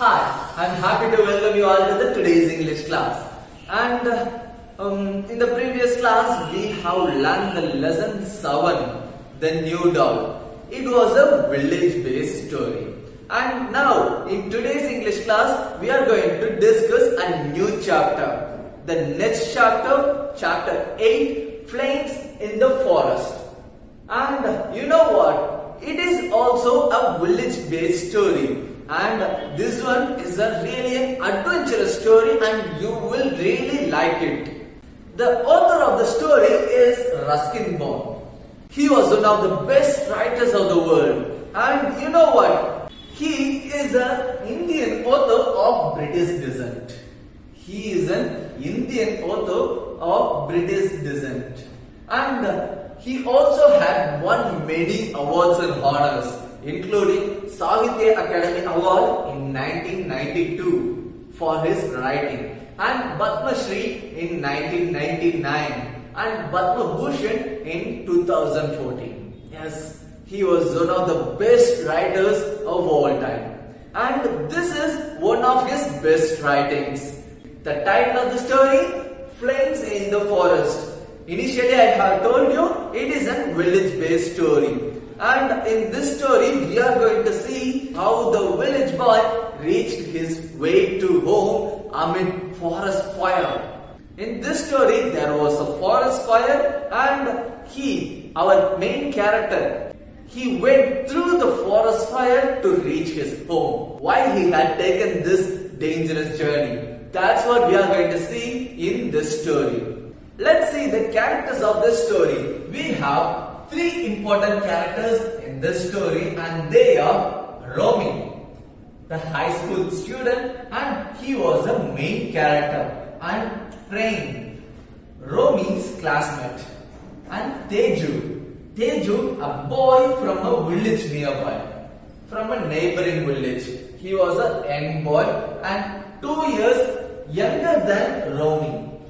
Hi, I'm happy to welcome you all to the today's English class. And in the previous class, we have learned the lesson 7, the new dog. It was a village-based story. And now, in today's English class, we are going to discuss a new chapter. The next chapter, chapter 8, Flames in the Forest. And you know what? It is also a village-based story. And this one is a really an adventurous story and you will really like it. The author of the story is Ruskin. He was one of the best writers of the world. And you know what? He is an Indian author of British descent. He is an Indian author of British descent. And he also had won many awards and honors, including Sahitya Academy Award in 1992 for his writing, and Padma Shri in 1999 and Padma Bhushan in 2014. Yes, he was one of the best writers of all time. And this is one of his best writings. The title of the story, Flames in the Forest. Initially I have told you it is a village-based story. And in this story, we are going to see how the village boy reached his way to home amid forest fire. In this story, there was a forest fire and our main character, he went through the forest fire to reach his home. Why he had taken this dangerous journey? That's what we are going to see in this story. Let's see the characters of this story. We have three important characters in this story and they are Romi, the high school student, and he was the main character, and Prem, Romi's classmate, and Teju, a boy from a village nearby, from a neighboring village. He was a young boy and 2 years younger than Romi.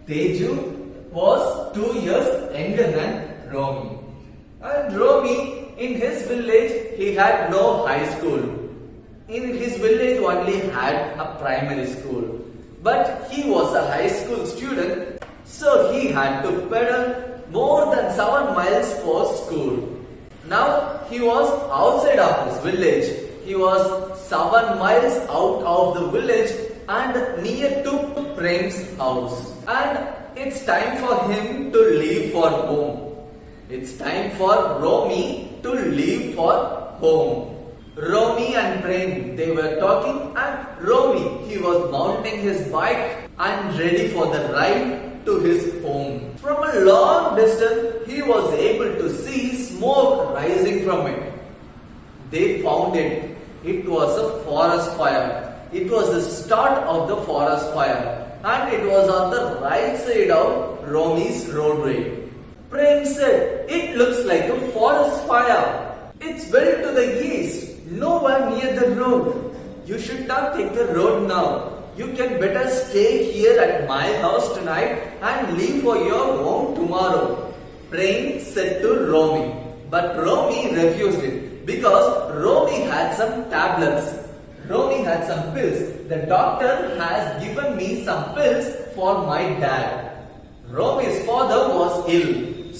Teju was 2 years younger than Romi. And Romi, in his village, he had no high school. In his village only had a primary school. But he was a high school student, so he had to pedal more than 7 miles for school. Now he was outside of his village. He was 7 miles out of the village and near to Prem's house. And it's time for him to leave for home. It's time for Romi to leave for home. Romi and Prem, they were talking, and Romi, he was mounting his bike and ready for the ride to his home. From a long distance, he was able to see smoke rising from it. They found it. It was a forest fire. It was the start of the forest fire, and it was on the right side of Romi's roadway. Prem said, "It looks like a forest fire. It's well to the east, nowhere near the road. You should not take the road now. You can better stay here at my house tonight and leave for your home tomorrow," Prem said to Romi. But Romi refused it because Romi had some tablets. Romi had some pills. "The doctor has given me some pills for my dad." Romi's father was ill.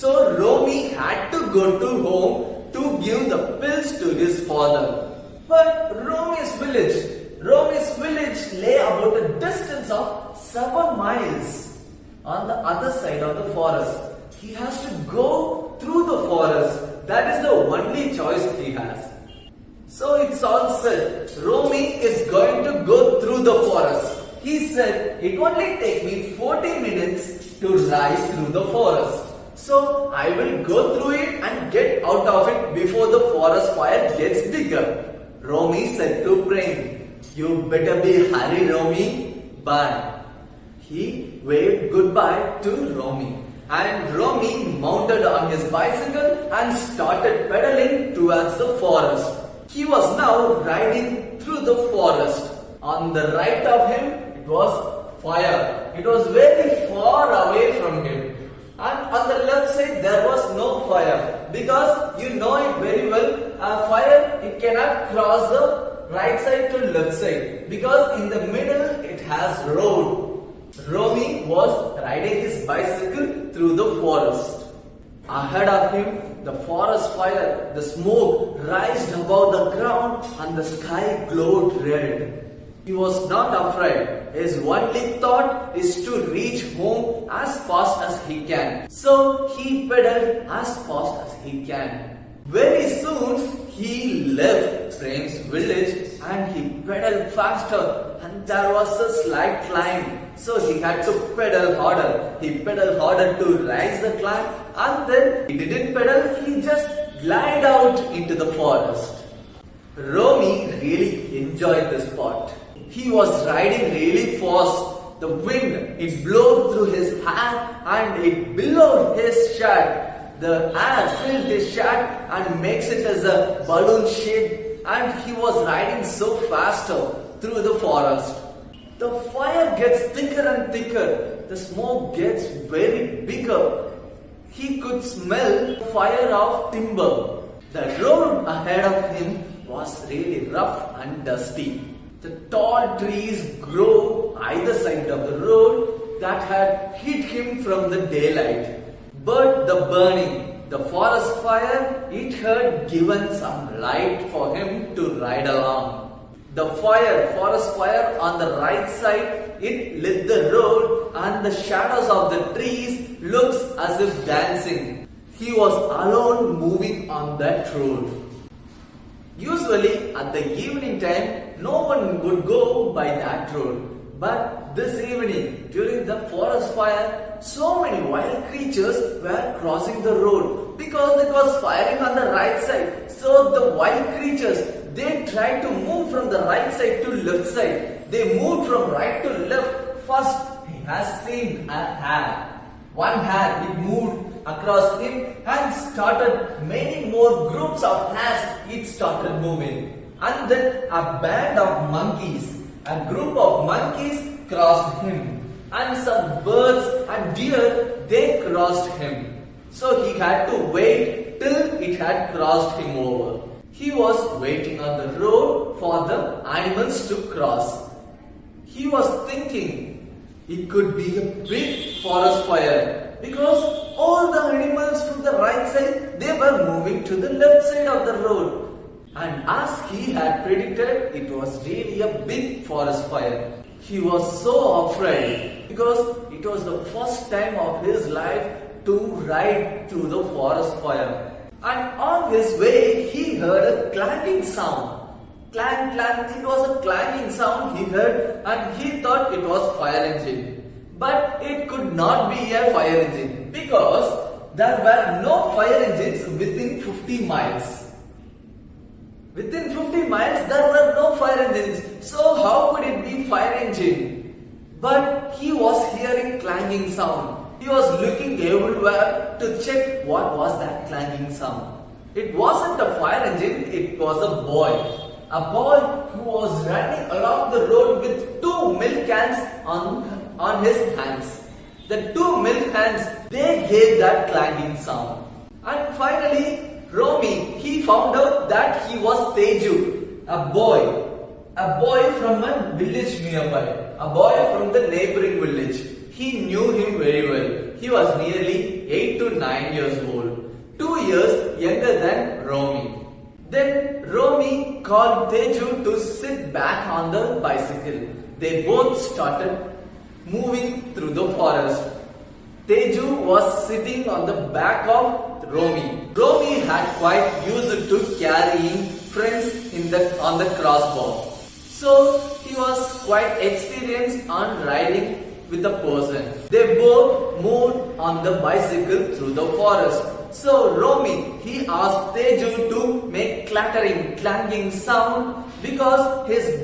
So Romi had to go to home to give the pills to his father. But Romi's village lay about a distance of 7 miles on the other side of the forest. He has to go through the forest. That is the only choice he has. So it's all set. Romi is going to go through the forest. He said, "It only take me 40 minutes to rise through the forest. So I will go through it and get out of it before the forest fire gets bigger." Romi said to Prem, "You better be hurry, Romi. Bye." He waved goodbye to Romi. And Romi mounted on his bicycle and started pedaling towards the forest. He was now riding through the forest. On the right of him, it was fire. It was very far away from him. And on the left side there was no fire, because you know it very well, a fire, it cannot cross the right side to left side because in the middle it has road. Romi was riding his bicycle through the forest. Ahead of him, the forest fire, the smoke rised above the ground and the sky glowed red. He was not afraid. His only thought is to reach home as fast as he can. So he pedaled as fast as he can. Very soon he left Prem's village and he pedaled faster, and there was a slight climb. So he had to pedal harder. He pedaled harder to rise the climb, and then he didn't pedal, he just glided out into the forest. Romi really enjoyed this part. He was riding really fast. The wind, it blew through his hair and it billowed his shirt. The air filled his shirt and makes it as a balloon shape, and he was riding so faster through the forest. The fire gets thicker and thicker. The smoke gets very bigger. He could smell fire of timber. The road ahead of him was really rough and dusty. The tall trees grew either side of the road that had hid him from the daylight. But the burning, the forest fire, it had given some light for him to ride along. The forest fire on the right side, it lit the road and the shadows of the trees looks as if dancing. He was alone moving on that road. Usually at the evening time, no one would go by that road. But this evening, during the forest fire, so many wild creatures were crossing the road because it was firing on the right side. So the wild creatures, they tried to move from the right side to left side. They moved from right to left. First, he has seen a hair. One hair, it moved across him and started many more groups of hairs. It started moving. And then a band of monkeys, a group of monkeys crossed him. And some birds and deer, they crossed him. So he had to wait till it had crossed him over. He was waiting on the road for the animals to cross. He was thinking it could be a big forest fire because all the animals from the right side, they were moving to the left side of the road. And as he had predicted, it was really a big forest fire. He was so afraid because it was the first time of his life to ride through the forest fire. And on his way, he heard a clanging sound. Clang, clang, it was a clanging sound he heard, and he thought it was fire engine. But it could not be a fire engine because there were no fire engines within 50 miles. Within 50 miles, there were no fire engines. So how could it be fire engine? But he was hearing clanging sound. He was looking everywhere to check what was that clanging sound. It wasn't a fire engine, it was a boy. A boy who was running along the road with 2 milk cans on his hands. The 2 milk cans, they gave that clanging sound. And finally, Romi, he found out that he was Teju, a boy from a village nearby, a boy from the neighboring village. He knew him very well. He was nearly 8 to 9 years old, 2 years younger than Romi. Then Romi called Teju to sit back on the bicycle. They both started moving through the forest. Teju was sitting on the back of Romi. Romi had quite used to carrying friends on the crossbar. So he was quite experienced on riding with a person. They both moved on the bicycle through the forest. So Romi, he asked Teju to make clanging sound because his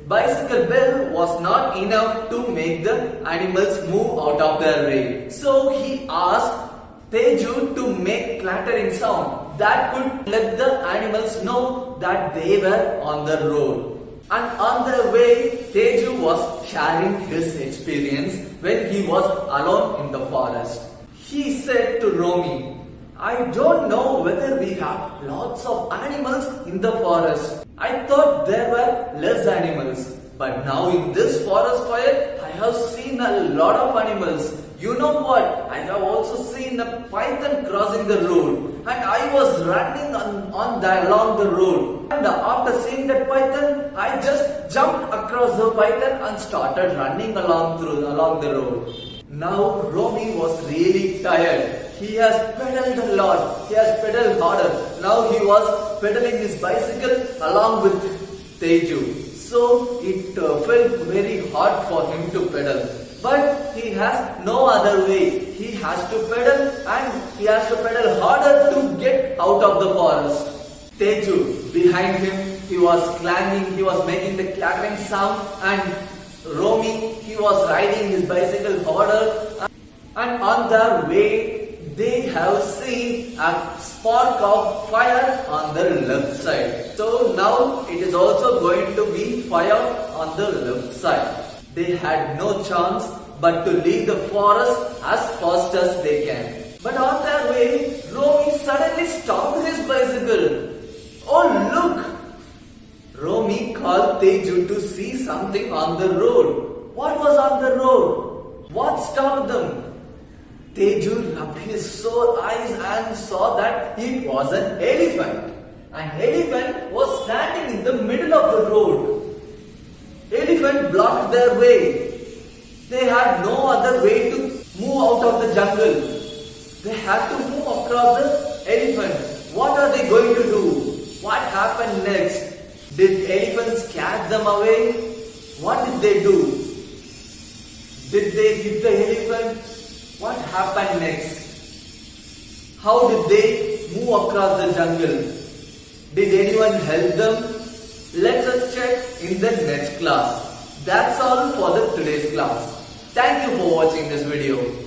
bicycle bell was not enough to make the animals move out of their way. So he asked Teju to make clattering sound that could let the animals know that they were on the road. And on their way, Teju was sharing his experience when he was alone in the forest. He said to Romi, I don't know whether we have lots of animals in the forest. I thought there were less animals. But now in this forest fire, I have seen a lot of animals. You know what? I have also seen a python crossing the road. And I was running along the road. And after seeing that python, I just jumped across the python and started running along the road. Now Romi was really tired. He has pedaled a lot. He has pedaled harder. Now he was pedaling his bicycle along with Teju. So it felt very hard for him to pedal. But he has no other way. He has to pedal and he has to pedal harder to get out of the forest. Teju, behind him, he was clanging, he was making the clattering sound, and Romi, he was riding his bicycle harder. And on their way, they have seen a spark of fire on the left side. So now it is also going to be fire on the left side. They had no chance but to leave the forest as fast as they can. But on their way, Romi suddenly stopped his bicycle. Oh look! Romi called Teju to see something on the road. What was on the road? What stopped them? Teju rubbed his sore eyes and saw that it was an elephant. An elephant was standing in the middle of the road. Elephant blocked their way. They had no other way to move out of the jungle. They had to move across the elephant. What are they going to do? What happened next? Did elephants catch them away? What did they do? Did they hit the elephant? What happened next? How did they move across the jungle? Did anyone help them? Let us check in the next class. That's all for the today's class. Thank you for watching this video.